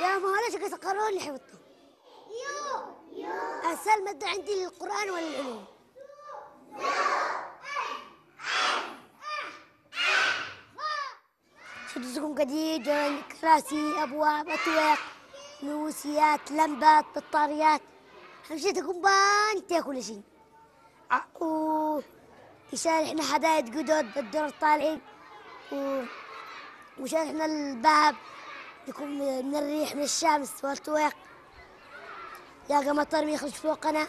يا ما ليش قصقرون اللي حفظته؟ أسهل مادة عندي القرآن ولا العلوم؟ شدتكم قديد، كراسي، أبواب، أطواق، نوسيات، لمبات، بطاريات، همشيتكم بانتي كل شيء. وشارحنا حدايد جدد بالدور الطالعين، وشارحنا الباب يكون من الريح من الشمس والطواق، يا مطر يخرج فوقنا.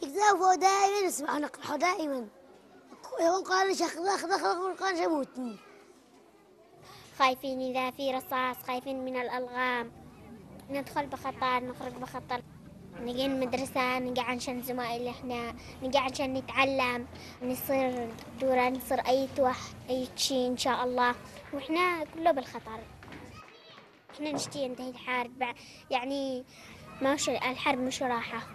يقذفوا دائما، نسمع نقرحوا دائما. يوم قال شيخ خذ قال شموتني. خايفين إذا في رصاص، خايفين من الألغام، ندخل بخطر نخرج بخطر. نجي المدرسة نجي عشان زمايل إحنا، نجي عشان نتعلم، نصير دكتورة، نصير أي شيء إن شاء الله، وإحنا كله بالخطر. إحنا نشتي ينتهي الحرب، يعني ما الحرب مش راحة.